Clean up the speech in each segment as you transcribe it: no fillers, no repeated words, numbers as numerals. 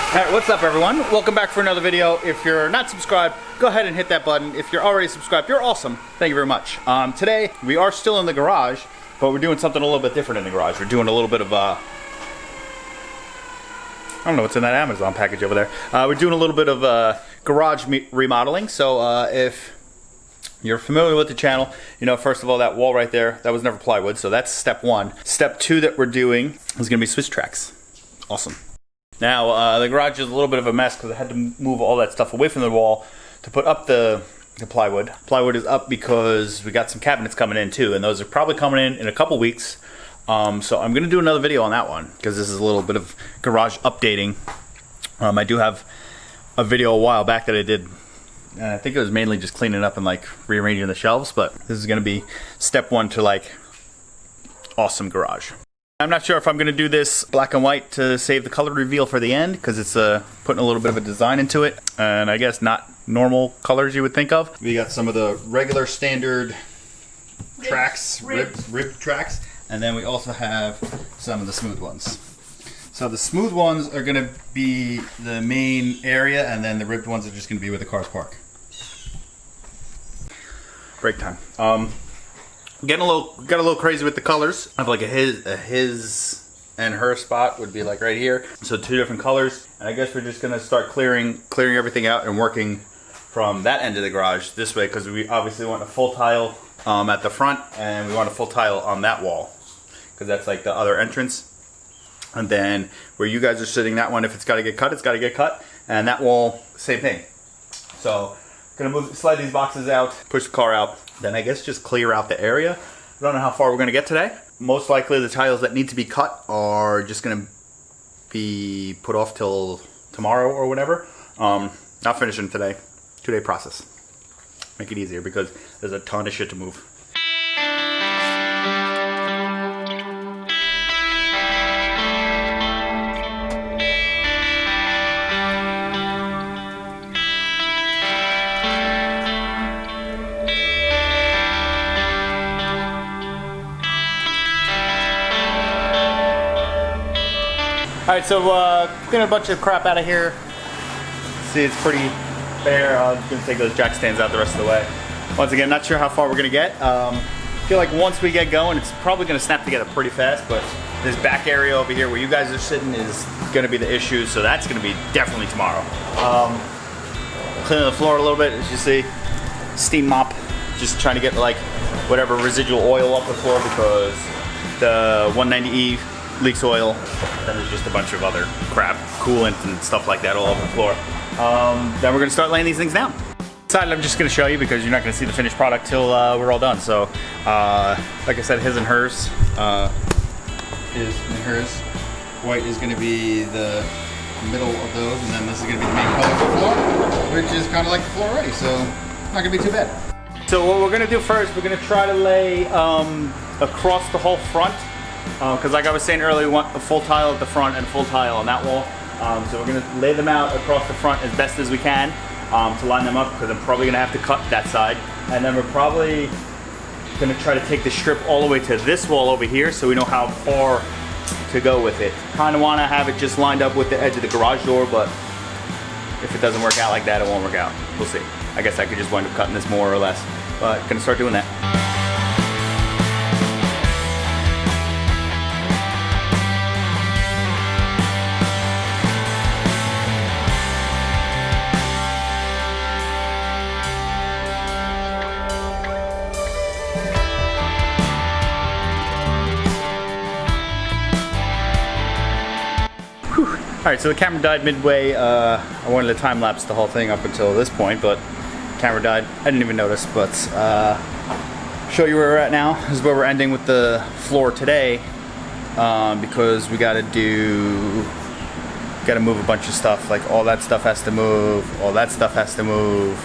Alright, what's up everyone? Welcome back for another video. If you're not subscribed, go ahead and hit that button. If you're already subscribed, you're awesome. Thank you very much. Today, we are still in the garage, but we're doing something a little bit different in the garage. We're doing a little bit of, I don't know what's in that Amazon package over there. We're doing a little bit of garage remodeling. So if you're familiar with the channel, you know, first of all, that wall right there, that was never plywood, so that's step one. Step two that we're doing is gonna be Swisstrax. Awesome. Now, the garage is a little bit of a mess because I had to move all that stuff away from the wall to put up the plywood. Plywood is up because we got some cabinets coming in too, and those are probably coming in a couple weeks. So I'm going to do another video on that one because this is a little bit of garage updating. I do have a video a while back that I did, and I think it was mainly just cleaning up and like rearranging the shelves, but this is going to be step one to like awesome garage. I'm not sure if I'm going to do this black and white to save the color reveal for the end because it's putting a little bit of a design into it, and I guess not normal colors you would think of. We got some of the regular standard tracks, rib tracks, and then we also have some of the smooth ones. So the smooth ones are going to be the main area, and then the ribbed ones are just going to be where the cars park. Break time. Got a little crazy with the colors. I have like a his and her spot would be like right here. So two different colors. And I guess we're just gonna start clearing everything out and working from that end of the garage this way, because we obviously want a full tile at the front, and we want a full tile on that wall because that's like the other entrance. And then where you guys are sitting, that one, if it's got to get cut, it's got to get cut. And that wall, same thing. So gonna slide these boxes out, push the car out, then I guess just clear out the area. I don't know how far we're gonna get today. Most likely the tiles that need to be cut are just gonna be put off till tomorrow or whatever. Not finishing today. 2-day process. Make it easier because there's a ton of shit to move. Alright, so clean a bunch of crap out of here. See, it's pretty bare. I'm just going to take those jack stands out the rest of the way. Once again, not sure how far we're going to get. Feel like once we get going, it's probably going to snap together pretty fast, but this back area over here where you guys are sitting is going to be the issue, so that's going to be definitely tomorrow. Cleaning the floor a little bit, as you see. Steam mop. Just trying to get like whatever residual oil off the floor because the 190E leaks oil. Then there's just a bunch of other crap, coolant and stuff like that all over the floor. Then we're gonna start laying these things down. Decided I'm just gonna show you because you're not gonna see the finished product till we're all done. So, like I said, his and hers. His and hers. White is gonna be the middle of those, and then this is gonna be the main color of the floor, which is kind of like the floor already, so not gonna be too bad. So what we're gonna do first, we're gonna try to lay across the whole front. Because like I was saying earlier, we want a full tile at the front and a full tile on that wall. So we're going to lay them out across the front as best as we can to line them up, because I'm probably going to have to cut that side. And then we're probably going to try to take the strip all the way to this wall over here so we know how far to go with it. Kind of want to have it just lined up with the edge of the garage door, but if it doesn't work out like that, it won't work out. We'll see. I guess I could just wind up cutting this more or less, but going to start doing that. Alright, so the camera died midway. I wanted to time lapse the whole thing up until this point, but camera died. I didn't even notice, but show you where we're at now. This is where we're ending with the floor today, because we gotta move a bunch of stuff. Like all that stuff has to move, all that stuff has to move,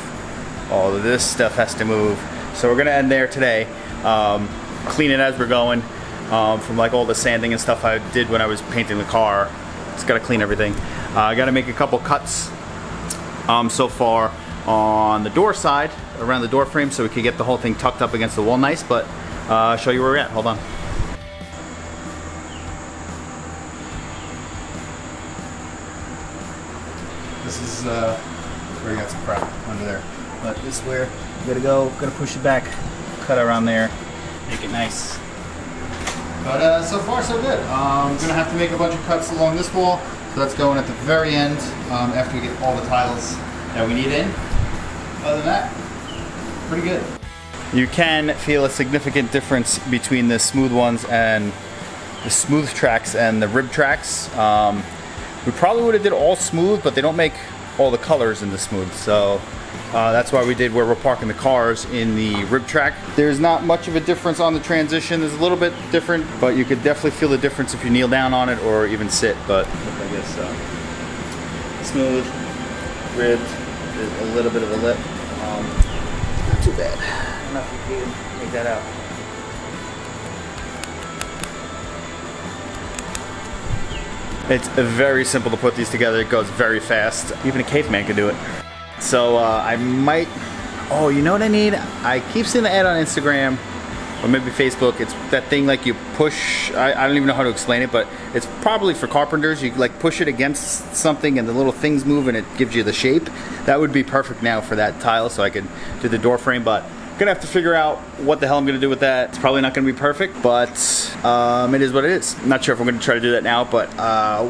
all of this stuff has to move. So we're gonna end there today. Clean it as we're going, from like all the sanding and stuff I did when I was painting the car. Just gotta clean everything. I gotta make a couple cuts so far on the door side, around the door frame, so we could get the whole thing tucked up against the wall nice, but I'll show you where we're at. Hold on. This is where you got some crap under there. But this is where you gotta go. Gotta push it back, cut around there, make it nice. But so far so good. I'm gonna have to make a bunch of cuts along this wall. So that's going at the very end after we get all the tiles that we need in. Other than that, pretty good. You can feel a significant difference between the smooth ones and the Swisstrax and the rib tracks. We probably would have did all smooth, but they don't make all the colors in the smooth. So that's why we did where we're parking the cars in the rib track. There's not much of a difference on the transition. There's a little bit different, but you could definitely feel the difference if you kneel down on it or even sit. But I guess smooth, ribbed, there's a little bit of a lip. Not too bad. I don't know if you can make that out. It's very simple to put these together. It goes very fast. Even a caveman can do it. So I might, oh, you know what I need? I keep seeing the ad on Instagram or maybe Facebook. It's that thing like you push, I don't even know how to explain it, but it's probably for carpenters. You like push it against something and the little things move and it gives you the shape. That would be perfect now for that tile so I could do the door frame, but gonna have to figure out what the hell I'm gonna do with that. It's probably not gonna be perfect, but it is what it is. Not sure if I'm gonna try to do that now, but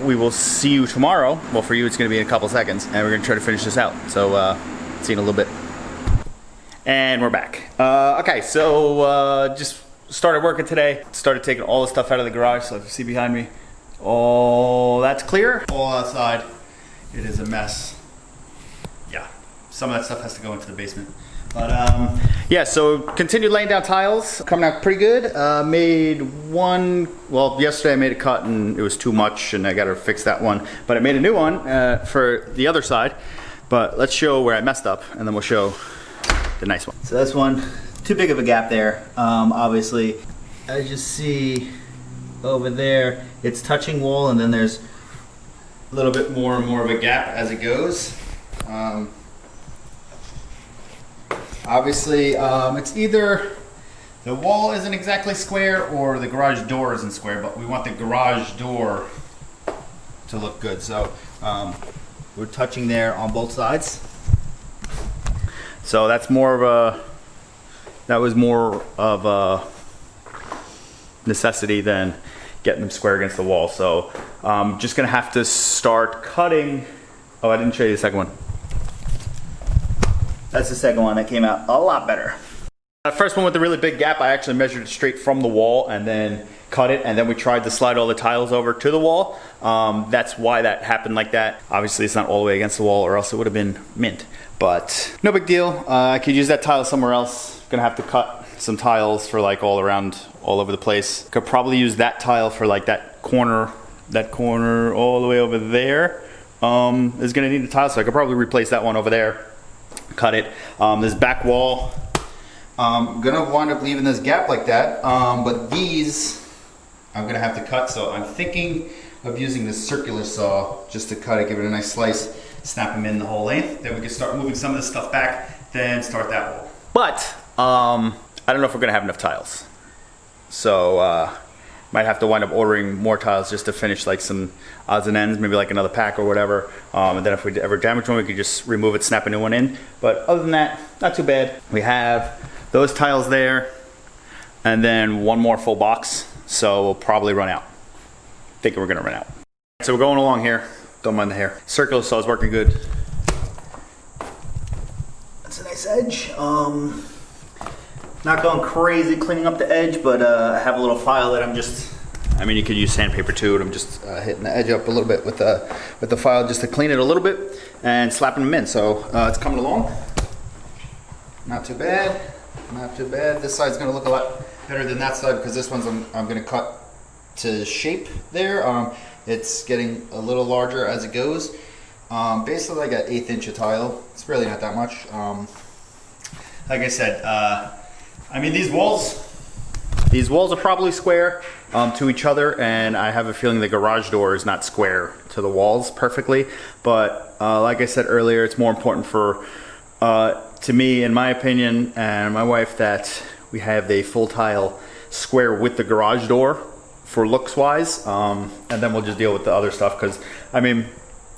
we will see you tomorrow. Well, for you, it's gonna be in a couple seconds, and we're gonna try to finish this out. So, see you in a little bit. And we're back. Okay, so just started working today. Started taking all the stuff out of the garage. So if you see behind me, all that's clear. All outside, it is a mess. Yeah, some of that stuff has to go into the basement. But yeah, so continued laying down tiles, coming out pretty good. Made one, well, yesterday I made a cut and it was too much and I gotta fix that one. But I made a new one for the other side. But let's show where I messed up and then we'll show the nice one. So this one, too big of a gap there. Obviously, as you see over there, it's touching wall and then there's a little bit more and more of a gap as it goes. Obviously, it's either the wall isn't exactly square or the garage door isn't square, but we want the garage door to look good. So we're touching there on both sides. So that's more of a, that was more of a necessity than getting them square against the wall. So just gonna have to start cutting. Oh, I didn't show you the second one. That's the second one that came out a lot better. The first one with the really big gap, I actually measured it straight from the wall and then cut it, and then we tried to slide all the tiles over to the wall. That's why that happened like that. Obviously it's not all the way against the wall or else it would have been mint, but no big deal. I could use that tile somewhere else. Gonna have to cut some tiles for like all around, all over the place. Could probably use that tile for like that corner all the way over there. Is gonna need a tile, so I could probably replace that one over there. Cut it. This back wall, I'm gonna wind up leaving this gap like that, but these I'm gonna have to cut, so I'm thinking of using this circular saw just to cut it, give it a nice slice, snap them in the whole length, then we can start moving some of this stuff back, then start that wall. But I don't know if we're gonna have enough tiles, so might have to wind up ordering more tiles just to finish like some odds and ends, maybe like another pack or whatever. And then if we ever damage one, we could just remove it, snap a new one in. But other than that, not too bad. We have those tiles there, and then one more full box. So we'll probably run out. Thinking we're gonna run out. So we're going along here. Don't mind the hair. Circular saw is working good. That's a nice edge. Not going crazy cleaning up the edge, but I have a little file that I'm just, I mean, you could use sandpaper too, and I'm just hitting the edge up a little bit with the file just to clean it a little bit and slapping them in. So it's coming along. Not too bad, not too bad. This side's gonna look a lot better than that side because this one's I'm gonna cut to shape there. It's getting a little larger as it goes. Basically like an 1/8 inch of tile. It's really not that much. Like I said, I mean, these walls are probably square to each other, and I have a feeling the garage door is not square to the walls perfectly. But like I said earlier, it's more important for, to me, in my opinion, and my wife, that we have the full tile square with the garage door for looks wise, and then we'll just deal with the other stuff. Because I mean,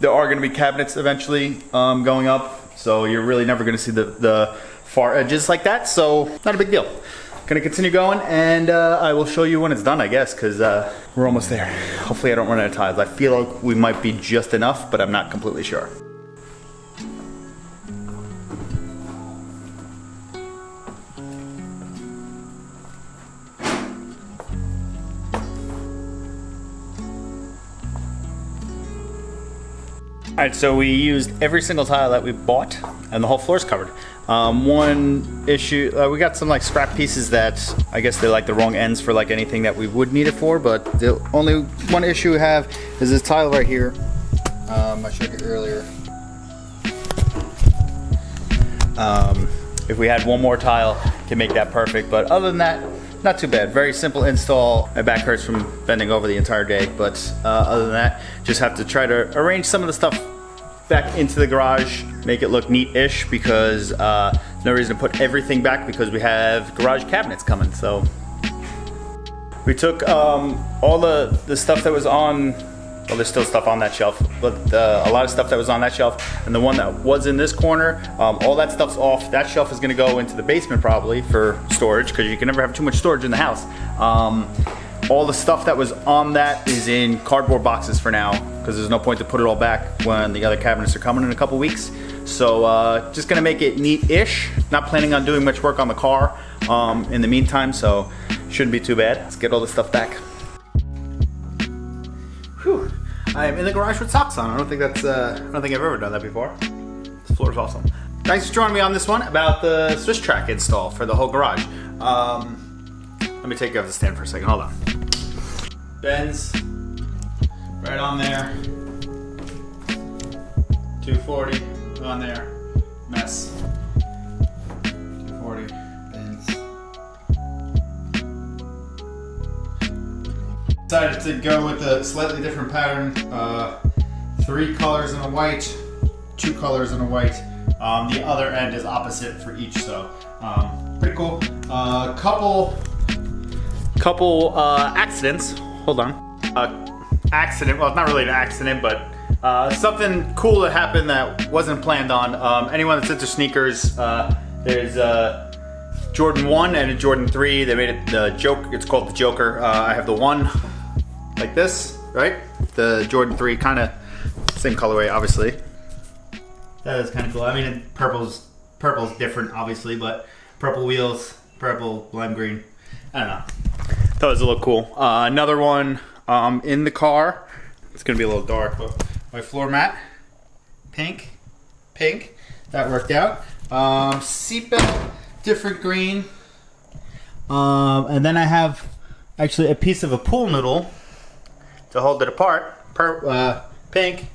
there are going to be cabinets eventually going up, so you're really never going to see the far edges like that, so not a big deal. Gonna continue going, and I will show you when it's done, I guess, because we're almost there. Hopefully I don't run out of tiles. I feel like we might be just enough, but I'm not completely sure. Alright, so we used every single tile that we bought, and the whole floor's covered. One issue, we got some like scrap pieces that I guess they're like the wrong ends for like anything that we would need it for, but the only one issue we have is this tile right here. I showed you earlier. If we had one more tile, can make that perfect, but other than that, not too bad. Very simple install. My back hurts from bending over the entire day, but other than that, just have to try to arrange some of the stuff back into the garage, make it look neat-ish, because no reason to put everything back because we have garage cabinets coming. So we took all the stuff that was on, well, there's still stuff on that shelf, but a lot of stuff that was on that shelf, and the one that was in this corner, all that stuff's off. That shelf is gonna go into the basement probably for storage, because you can never have too much storage in the house. All the stuff that was on that is in cardboard boxes for now, because there's no point to put it all back when the other cabinets are coming in a couple weeks. So just gonna make it neat-ish. Not planning on doing much work on the car in the meantime, so shouldn't be too bad. Let's get all this stuff back. Whew. I am in the garage with socks on. I don't think I've ever done that before. This floor is awesome. Thanks for joining me on this one about the Swisstrax install for the whole garage. Let me take you off the stand for a second. Hold on. Bends right on there. 240 on there. Mess. 240 bends. Decided to go with a slightly different pattern. 3 colors in a white, 2 colors in a white. The other end is opposite for each, so pretty cool. Couple accidents. Hold on. Accident. Well, it's not really an accident, but something cool that happened that wasn't planned on. Anyone that's into sneakers, there's Jordan 1 and a Jordan 3. They made it the joke. It's called the Joker. I have the 1 like this, right? The Jordan 3, kind of same colorway, obviously. That is kind of cool. I mean, purple's different, obviously, but purple wheels, purple, lime green. I don't know. Thought it was a little cool. Another one in the car. It's gonna be a little dark, but my floor mat, pink. That worked out. Seatbelt, different green. And then I have actually a piece of a pool noodle to hold it apart. Pink.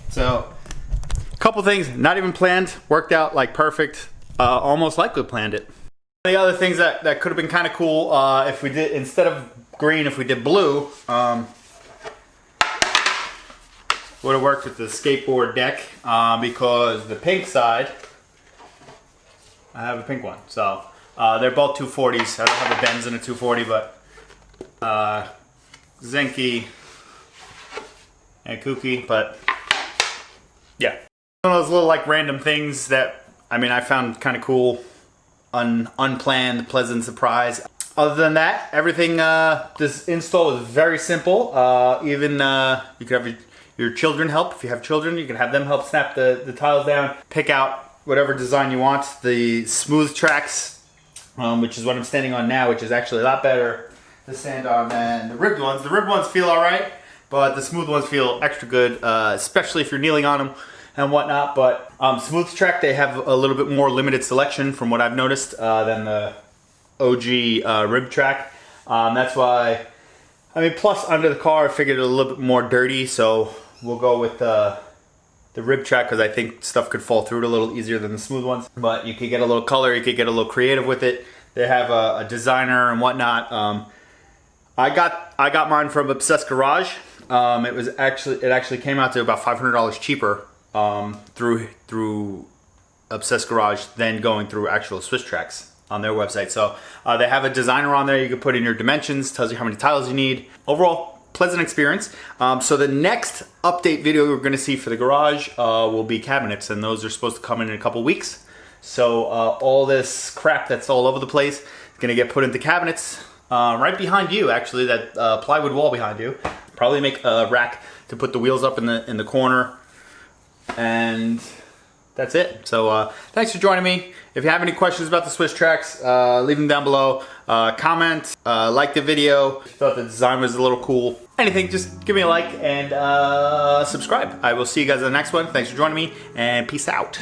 So, a couple things, not even planned, worked out like perfect, almost like we planned it. The other things that could have been kind of cool, if we did, instead of green, if we did blue, would have worked with the skateboard deck, because the pink side, I have a pink one. So they're both 240s. I don't have a Benz in a 240, but Zenki and Kooky, but yeah. One of those little like random things that, I mean, I found kind of cool. Unplanned, pleasant surprise. Other than that, everything, this install is very simple. Even you could have your children help. If you have children, you can have them help snap the tiles down. Pick out whatever design you want. The Swisstrax, which is what I'm standing on now, which is actually a lot better to stand on than the ribbed ones. The ribbed ones feel alright, but the smooth ones feel extra good, especially if you're kneeling on them and whatnot. But Swisstrax, they have a little bit more limited selection from what I've noticed than the OG rib track. That's why, I mean, plus under the car I figured it a little bit more dirty, so we'll go with the rib track, because I think stuff could fall through it a little easier than the smooth ones. But you could get a little color, you could get a little creative with it. They have a designer and whatnot. I got mine from Obsessed Garage. It actually came out to about $500 cheaper through Obsessed Garage than going through actual Swisstrax on their website. So they have a designer on there. You can put in your dimensions, tells you how many tiles you need. Overall, pleasant experience. So the next update video we're going to see for the garage will be cabinets, and those are supposed to come in a couple weeks. So all this crap that's all over the place is going to get put into cabinets right behind you, actually, that plywood wall behind you. Probably make a rack to put the wheels up in the corner, and that's it. So thanks for joining me. If you have any questions about the Swisstrax, leave them down below. Comment, like the video. If you thought the design was a little cool, anything, just give me a like and subscribe. I will see you guys in the next one. Thanks for joining me, and peace out.